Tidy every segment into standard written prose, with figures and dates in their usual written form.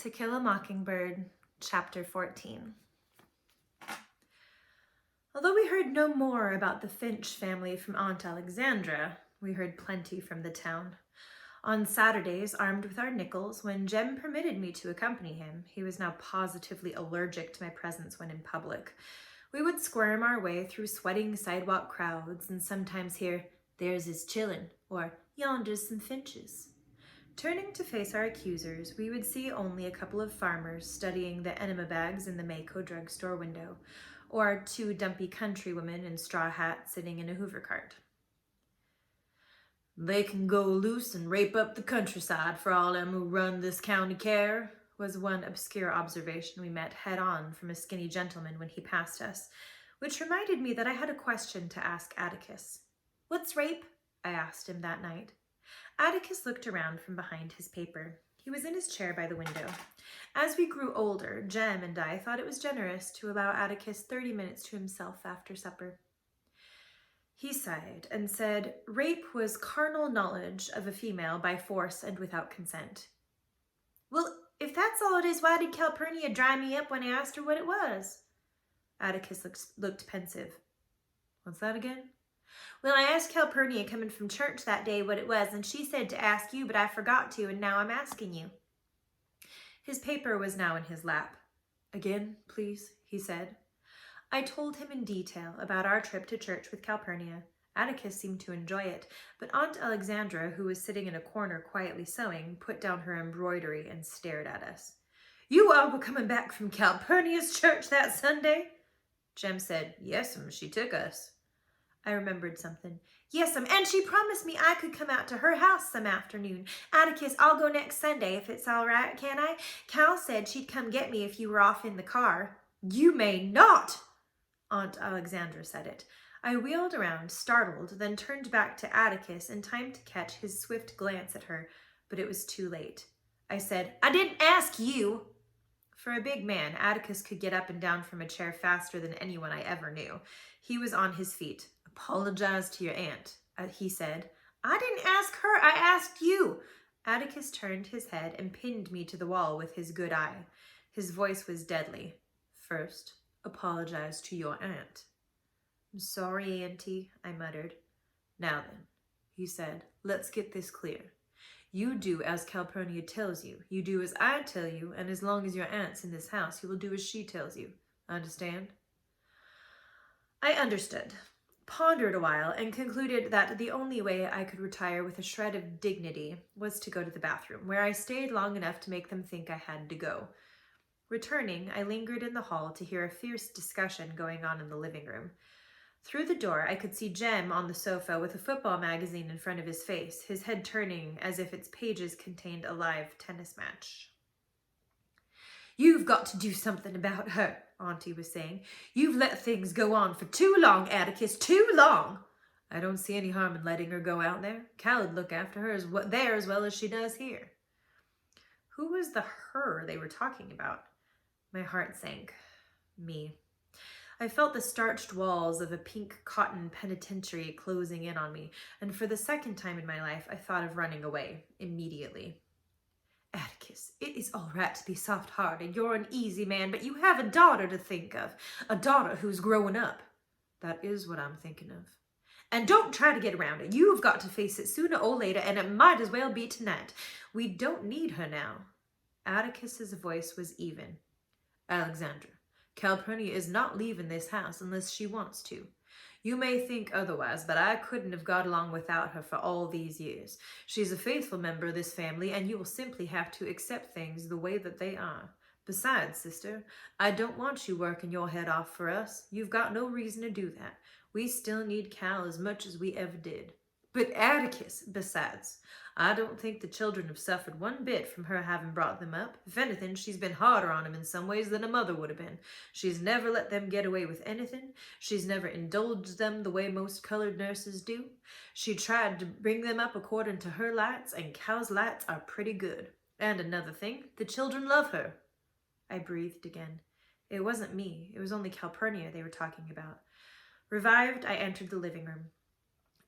To Kill a Mockingbird, Chapter 14. Although we heard no more about the Finch family from Aunt Alexandra, we heard plenty from the town. On Saturdays, armed with our nickels, when Jem permitted me to accompany him, he was now positively allergic to my presence when in public, we would squirm our way through sweating sidewalk crowds and sometimes hear, "There's his chillin'," or "Yonder's some finches." Turning to face our accusers, we would see only a couple of farmers studying the enema bags in the Mayco drugstore window, or two dumpy countrywomen in straw hats sitting in a Hoover cart. "They can go loose and rape up the countryside for all them who run this county care," was one obscure observation we met head-on from a skinny gentleman when he passed us, which reminded me that I had a question to ask Atticus. "What's rape?" I asked him that night. Atticus looked around from behind his paper. He was in his chair by the window. As we grew older, Jem and I thought it was generous to allow Atticus 30 minutes to himself after supper. He sighed and said rape was carnal knowledge of a female by force and without consent. "Well, if that's all it is, why did Calpurnia dry me up when I asked her what it was?" Atticus looked pensive. "What's that again?" "Well, I asked Calpurnia coming from church that day what it was, and she said to ask you, but I forgot to, and now I'm asking you." His paper was now in his lap. "Again, please," he said. I told him in detail about our trip to church with Calpurnia. Atticus seemed to enjoy it, but Aunt Alexandra, who was sitting in a corner quietly sewing, put down her embroidery and stared at us. "You all were coming back from Calpurnia's church that Sunday?" Jem said, "Yes'm, she took us." I remembered something. "Yes'm, and she promised me I could come out to her house some afternoon. Atticus, I'll go next Sunday if it's all right, can I? Cal said she'd come get me if you were off in the car." "You may not!" Aunt Alexandra said it. I wheeled around, startled, then turned back to Atticus in time to catch his swift glance at her, but it was too late. I said, "I didn't ask you." For a big man, Atticus could get up and down from a chair faster than anyone I ever knew. He was on his feet. "Apologize to your aunt," he said. "I didn't ask her, I asked you." Atticus turned his head and pinned me to the wall with his good eye. His voice was deadly. "First, apologize to your aunt." "I'm sorry, Auntie," I muttered. "Now then," he said, "let's get this clear. You do as Calpurnia tells you. You do as I tell you, and as long as your aunt's in this house, you will do as she tells you. Understand?" I understood, pondered a while, and concluded that the only way I could retire with a shred of dignity was to go to the bathroom, where I stayed long enough to make them think I had to go. Returning, I lingered in the hall to hear a fierce discussion going on in the living room. Through the door, I could see Jem on the sofa with a football magazine in front of his face, his head turning as if its pages contained a live tennis match. "You've got to do something about her," Auntie was saying. "You've let things go on for too long, Atticus, too long." "I don't see any harm in letting her go out there. Cal'd look after her there as well as she does here." Who was the her they were talking about? My heart sank. Me. I felt the starched walls of a pink cotton penitentiary closing in on me, and for the second time in my life, I thought of running away immediately. "Atticus, it is all right to be soft-hearted. You're an easy man, but you have a daughter to think of, a daughter who's growing up." "That is what I'm thinking of." "And don't try to get around it. You've got to face it sooner or later, and it might as well be tonight. We don't need her now." Atticus's voice was even. "Alexandra, Calpurnia is not leaving this house unless she wants to. You may think otherwise, but I couldn't have got along without her for all these years. She's a faithful member of this family, and you will simply have to accept things the way that they are. Besides, sister, I don't want you working your head off for us. You've got no reason to do that. We still need Cal as much as we ever did." "But Atticus, besides, I don't think the children have suffered one bit from her having brought them up. If anything, she's been harder on them in some ways than a mother would have been. She's never let them get away with anything. She's never indulged them the way most colored nurses do. She tried to bring them up according to her lights, and Cal's lights are pretty good. And another thing, the children love her." I breathed again. It wasn't me. It was only Calpurnia they were talking about. Revived, I entered the living room.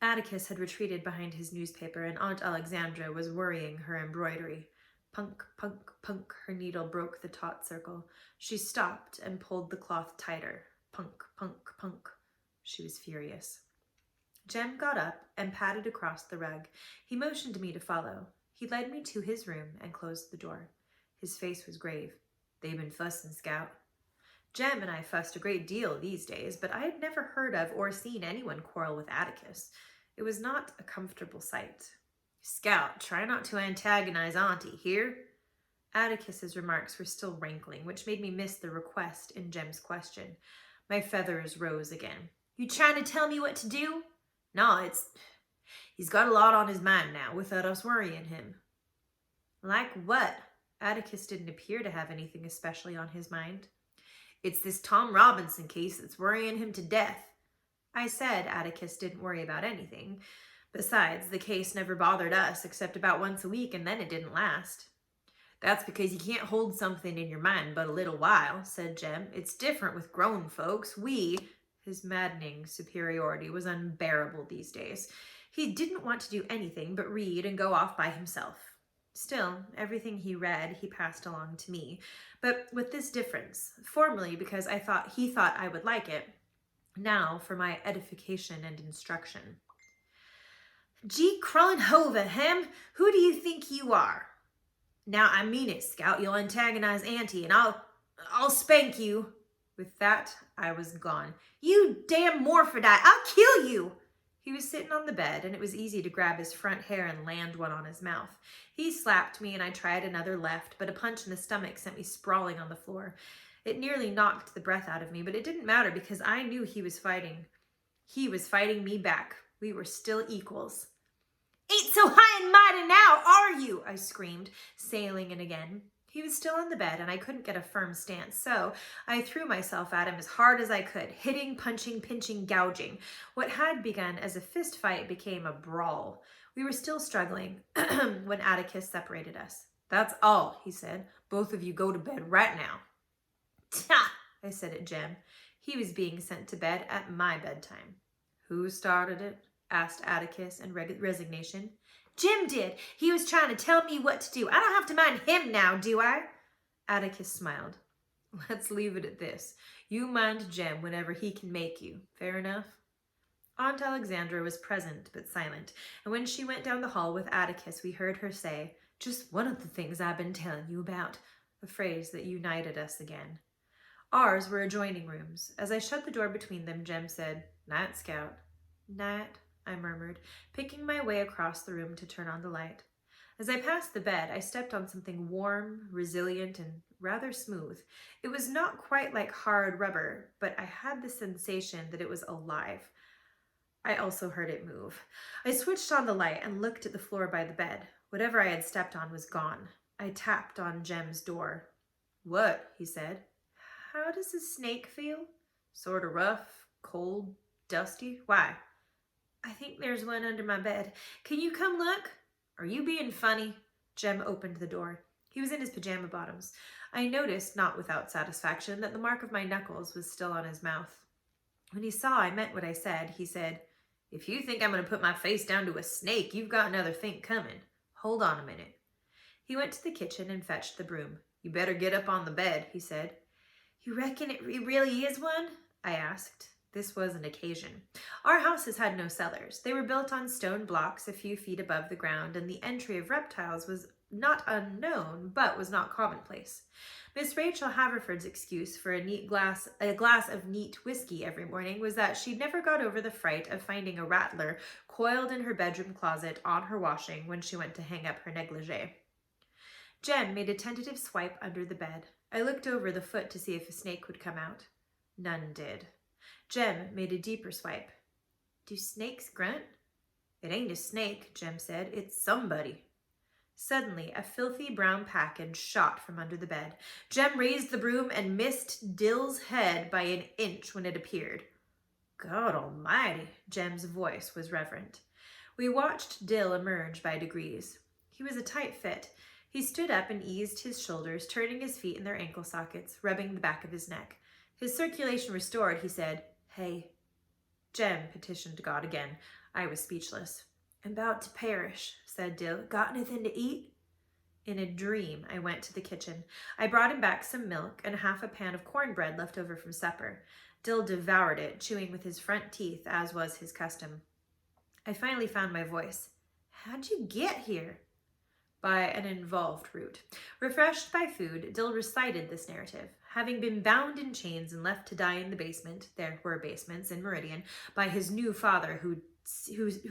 Atticus had retreated behind his newspaper, and Aunt Alexandra was worrying her embroidery. Punk, punk, punk, her needle broke the taut circle. She stopped and pulled the cloth tighter. Punk, punk, punk. She was furious. Jem got up and padded across the rug. He motioned me to follow. He led me to his room and closed the door. His face was grave. "They've been fussing, Scout." Jem and I fussed a great deal these days, but I had never heard of or seen anyone quarrel with Atticus. It was not a comfortable sight. "Scout, try not to antagonize Auntie, hear?" Atticus's remarks were still rankling, which made me miss the request in Jem's question. My feathers rose again. "You trying to tell me what to do?" "No, he's got a lot on his mind now without us worrying him." "Like what?" Atticus didn't appear to have anything especially on his mind. "It's this Tom Robinson case that's worrying him to death." I said Atticus didn't worry about anything. Besides, the case never bothered us except about once a week, and then it didn't last. "That's because you can't hold something in your mind but a little while," said Jem. "It's different with grown folks. His maddening superiority was unbearable these days. He didn't want to do anything but read and go off by himself. Still, everything he read he passed along to me, but with this difference. Formerly because he thought I would like it, now for my edification and instruction. "Gee Cronhova, Hem, who do you think you are?" "Now I mean it, Scout. You'll antagonize Auntie, and I'll spank you." With that, I was gone. "You damn morphodite, I'll kill you!" He was sitting on the bed, and it was easy to grab his front hair and land one on his mouth. He slapped me, and I tried another left, but a punch in the stomach sent me sprawling on the floor. It nearly knocked the breath out of me, but it didn't matter because I knew he was fighting. He was fighting me back. We were still equals. "Ain't so high and mighty now, are you?" I screamed, sailing in again. He was still on the bed, and I couldn't get a firm stance, so I threw myself at him as hard as I could, hitting, punching, pinching, gouging. What had begun as a fist fight became a brawl. We were still struggling when Atticus separated us. "That's all," he said. "Both of you go to bed right now." "Ta!" I said at Jem. He was being sent to bed at my bedtime. "Who started it?" asked Atticus in resignation. "Jim did. He was trying to tell me what to do. I don't have to mind him now, do I?" Atticus smiled. "Let's leave it at this. You mind Jem whenever he can make you. Fair enough?" Aunt Alexandra was present but silent, and when she went down the hall with Atticus, we heard her say, "Just one of the things I've been telling you about," a phrase that united us again. Ours were adjoining rooms. As I shut the door between them, Jem said, "Night, Scout." "Night," I murmured, picking my way across the room to turn on the light. As I passed the bed, I stepped on something warm, resilient, and rather smooth. It was not quite like hard rubber, but I had the sensation that it was alive. I also heard it move. I switched on the light and looked at the floor by the bed. Whatever I had stepped on was gone. I tapped on Jem's door. "What?" he said. "How does a snake feel?" "Sort of rough, cold, dusty. Why?" "I think there's one under my bed. Can you come look?" "Are you being funny?" Jem opened the door. He was in his pajama bottoms. I noticed, not without satisfaction, that the mark of my knuckles was still on his mouth. When he saw I meant what I said, he said, "If you think I'm going to put my face down to a snake, you've got another think coming. Hold on a minute." He went to the kitchen and fetched the broom. "You better get up on the bed," he said. "You reckon it really is one?" I asked. This was an occasion. Our houses had no cellars. They were built on stone blocks a few feet above the ground, and the entry of reptiles was not unknown, but was not commonplace. Miss Rachel Haverford's excuse for a glass of neat whiskey every morning was that she never got over the fright of finding a rattler coiled in her bedroom closet on her washing when she went to hang up her negligee. Jem made a tentative swipe under the bed. I looked over the foot to see if a snake would come out. None did. Jem made a deeper swipe. "Do snakes grunt?" "It ain't a snake," Jem said. "It's somebody." Suddenly, a filthy brown package shot from under the bed. Jem raised the broom and missed Dill's head by an inch when it appeared. "God almighty," Jem's voice was reverent. We watched Dill emerge by degrees. He was a tight fit. He stood up and eased his shoulders, turning his feet in their ankle sockets, rubbing the back of his neck. His circulation restored, he said, "Hey." Jem petitioned God again. I was speechless. "I'm about to perish," said Dill. "Got anything to eat?" In a dream, I went to the kitchen. I brought him back some milk and half a pan of cornbread left over from supper. Dill devoured it, chewing with his front teeth, as was his custom. I finally found my voice. How'd you get here? By an involved route. Refreshed by food, Dill recited this narrative. Having been bound in chains and left to die in the basement, there were basements in Meridian, by his new father who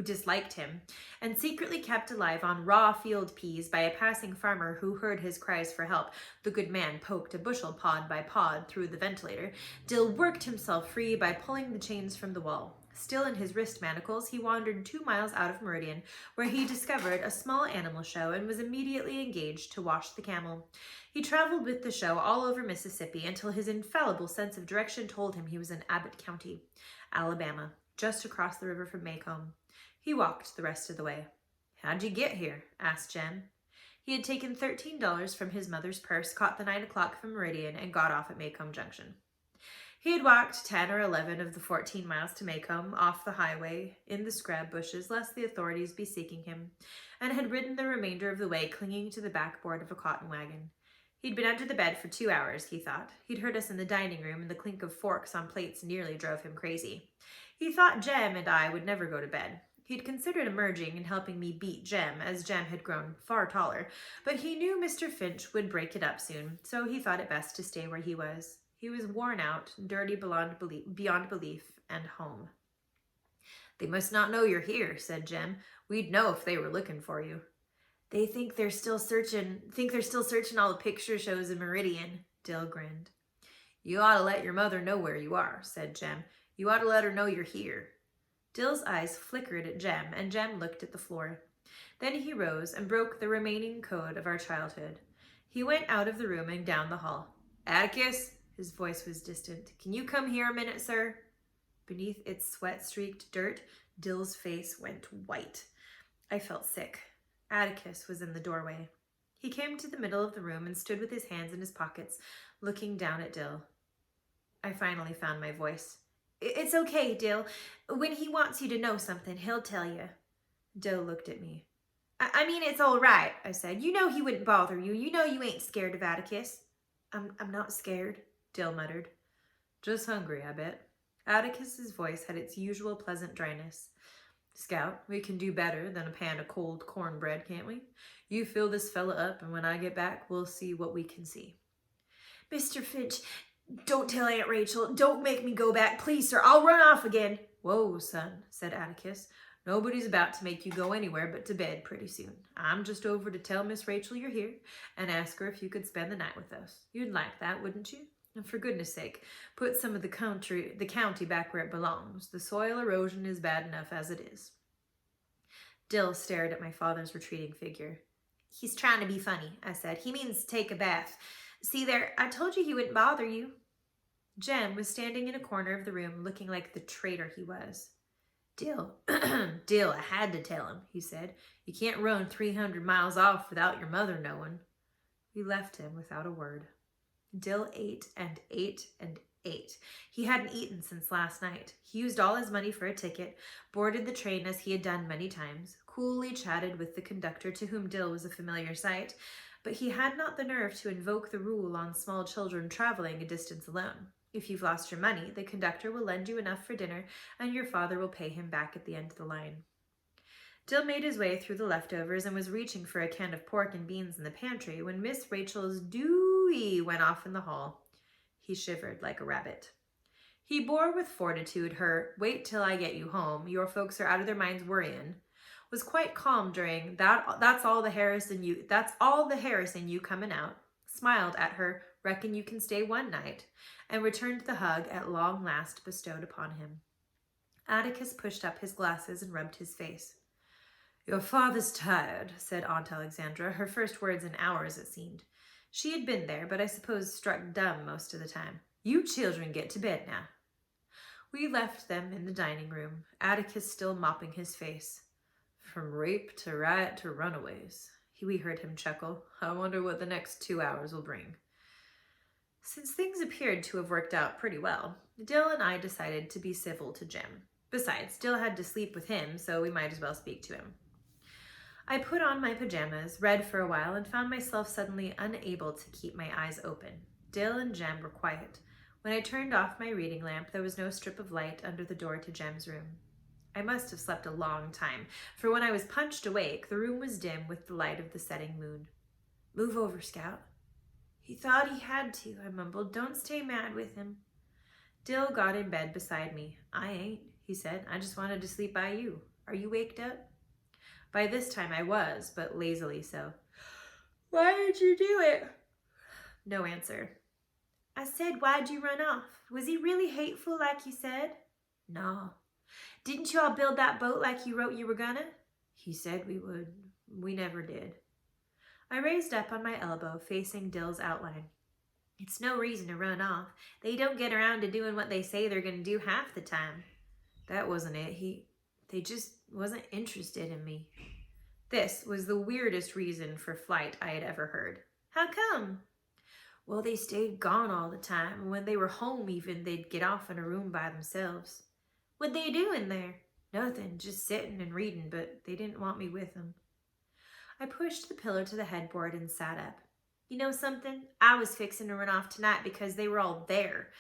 disliked him, and secretly kept alive on raw field peas by a passing farmer who heard his cries for help. The good man poked a bushel pod by pod through the ventilator. Dill worked himself free by pulling the chains from the wall. Still in his wrist manacles, he wandered 2 miles out of Meridian, where he discovered a small animal show and was immediately engaged to wash the camel. He traveled with the show all over Mississippi until his infallible sense of direction told him he was in Abbott County, Alabama, just across the river from Macomb. He walked the rest of the way. How'd you get here? Asked Jem. He had taken $13 from his mother's purse, caught the 9 o'clock from Meridian, and got off at Macomb Junction. He had walked 10 or 11 of the 14 miles to Macomb, off the highway, in the scrub bushes, lest the authorities be seeking him, and had ridden the remainder of the way clinging to the backboard of a cotton wagon. He'd been under the bed for 2 hours, he thought. He'd heard us in the dining room, and the clink of forks on plates nearly drove him crazy. He thought Jem and I would never go to bed. He'd considered emerging and helping me beat Jem, as Jem had grown far taller, but he knew Mr. Finch would break it up soon, so he thought it best to stay where he was. He was worn out, dirty beyond belief, and home. They must not know you're here, said Jem. We'd know if they were looking for you. They think they're still searching all the picture shows in Meridian, Dill grinned. You ought to let your mother know where you are, said Jem. You ought to let her know you're here. Dill's eyes flickered at Jem, and Jem looked at the floor. Then he rose and broke the remaining code of our childhood. He went out of the room and down the hall. Atticus? His voice was distant. Can you come here a minute, sir? Beneath its sweat-streaked dirt, Dill's face went white. I felt sick. Atticus was in the doorway. He came to the middle of the room and stood with his hands in his pockets, looking down at Dill. I finally found my voice. It's okay, Dill. When he wants you to know something, he'll tell you. Dill looked at me. I mean, it's all right, I said. You know he wouldn't bother you. You know you ain't scared of Atticus. I'm not scared, Dill muttered. Just hungry, I bet. Atticus's voice had its usual pleasant dryness. Scout, we can do better than a pan of cold cornbread, can't we? You fill this fella up, and when I get back, we'll see what we can see. Mr. Finch, don't tell Aunt Rachel. Don't make me go back, please, sir. I'll run off again. Whoa, son, said Atticus. Nobody's about to make you go anywhere but to bed pretty soon. I'm just over to tell Miss Rachel you're here and ask her if you could spend the night with us. You'd like that, wouldn't you? And for goodness sake, put some of the county back where it belongs. The soil erosion is bad enough as it is. Dill stared at my father's retreating figure. He's trying to be funny, I said. He means take a bath. See there, I told you he wouldn't bother you. Jem was standing in a corner of the room looking like the traitor he was. Dill, Dill, I had to tell him, he said. You can't run 300 miles off without your mother knowing. We left him without a word. Dill ate and ate and ate. He hadn't eaten since last night. He used all his money for a ticket, boarded the train as he had done many times, coolly chatted with the conductor to whom Dill was a familiar sight, but he had not the nerve to invoke the rule on small children traveling a distance alone. If you've lost your money, the conductor will lend you enough for dinner, and your father will pay him back at the end of the line. Dill made his way through the leftovers and was reaching for a can of pork and beans in the pantry when Miss Rachel's dooey went off in the hall. He shivered like a rabbit. He bore with fortitude her "wait till I get you home, your folks are out of their minds worrying," was quite calm during that's all the Harrison you coming out, smiled at her "reckon you can stay one night," and returned the hug at long last bestowed upon him. Atticus pushed up his glasses and rubbed his face. Your father's tired, said Aunt Alexandra, her first words in hours it seemed. She had been there, but I suppose struck dumb most of the time. You children get to bed now. We left them in the dining room, Atticus still mopping his face. From rape to riot to runaways. We heard him chuckle. I wonder what the next 2 hours will bring. Since things appeared to have worked out pretty well, Dill and I decided to be civil to Jim. Besides, Dill had to sleep with him, so we might as well speak to him. I put on my pajamas, read for a while, and found myself suddenly unable to keep my eyes open. Dill and Jem were quiet. When I turned off my reading lamp, there was no strip of light under the door to Jem's room. I must have slept a long time, for when I was punched awake, the room was dim with the light of the setting moon. "Move over, Scout." "He thought he had to," I mumbled. "Don't stay mad with him." Dill got in bed beside me. "I ain't," he said. "I just wanted to sleep by you. Are you waked up?" By this time I was, but lazily so. "Why did you do it?" No answer. "I said, why'd you run off? Was he really hateful like you said?" "No." "Didn't you all build that boat like you wrote you were gonna?" "He said we would. We never did." I raised up on my elbow, facing Dill's outline. "It's no reason to run off. They don't get around to doing what they say they're gonna do half the time." "That wasn't it. They just wasn't interested in me." This was the weirdest reason for flight I had ever heard. "How come?" "Well, they stayed gone all the time, and when they were home even, they'd get off in a room by themselves." "What they doing there?" "Nothing, just sitting and reading, but they didn't want me with them." I pushed the pillow to the headboard and sat up. "You know something? I was fixing to run off tonight because they were all there.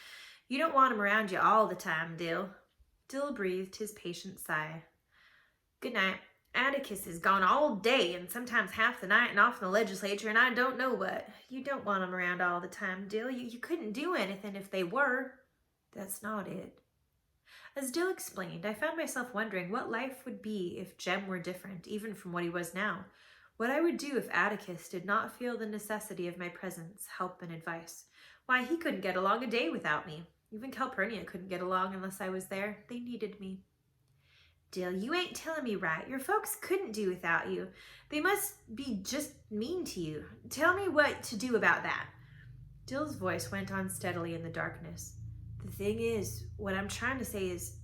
You don't want them around you all the time, Dill." Dill breathed his patient sigh. "Good night. Atticus is gone all day and sometimes half the night and off in the legislature and I don't know what. You don't want them around all the time, Dill. You couldn't do anything if they were." "That's not it." As Dill explained, I found myself wondering what life would be if Jem were different, even from what he was now. What I would do if Atticus did not feel the necessity of my presence, help, and advice. Why, he couldn't get along a day without me. Even Calpurnia couldn't get along unless I was there. They needed me. "Dill, you ain't telling me right. Your folks couldn't do without you. They must be just mean to you. Tell me what to do about that." Dill's voice went on steadily in the darkness. "The thing is, what I'm trying to say is,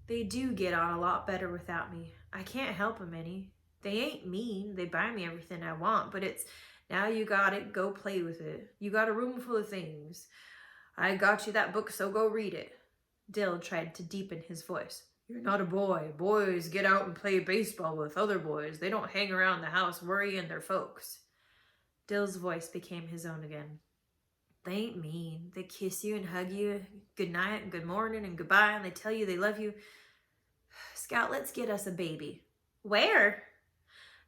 they do get on a lot better without me. I can't help 'em any. They ain't mean. They buy me everything I want, but it's, now you got it, go play with it. You got a room full of things. I got you that book, so go read it." Dill tried to deepen his voice. "You're not a boy. Boys get out and play baseball with other boys. They don't hang around the house worrying their folks." Dill's voice became his own again. "They ain't mean. They kiss you and hug you. Good night and good morning and goodbye, and they tell you they love you. Scout, let's get us a baby." "Where?"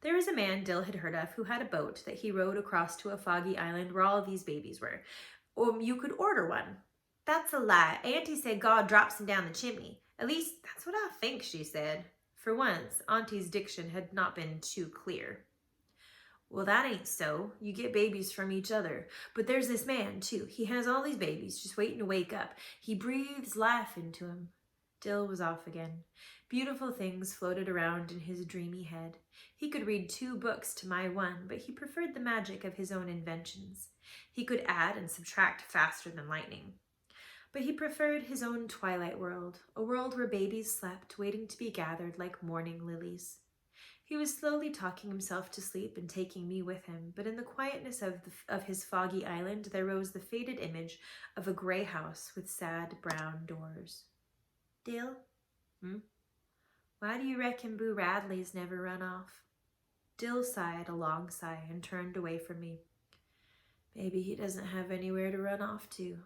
There was a man Dill had heard of who had a boat that he rowed across to a foggy island where all of these babies were. You could order one." "That's a lie. Auntie said God drops them down the chimney. At least, that's what I think she said." For once, Auntie's diction had not been too clear. "Well, that ain't so. You get babies from each other. But there's this man, too. He has all these babies just waiting to wake up. He breathes life into them." Dill was off again. Beautiful things floated around in his dreamy head. He could read 2 books to my 1, but he preferred the magic of his own inventions. He could add and subtract faster than lightning. But he preferred his own twilight world, a world where babies slept, waiting to be gathered like morning lilies. He was slowly talking himself to sleep and taking me with him, but in the quietness of his foggy island there rose the faded image of a gray house with sad brown doors. "Dill?" "Why do you reckon Boo Radley's never run off?" Dill sighed a long sigh and turned away from me. "Maybe he doesn't have anywhere to run off to."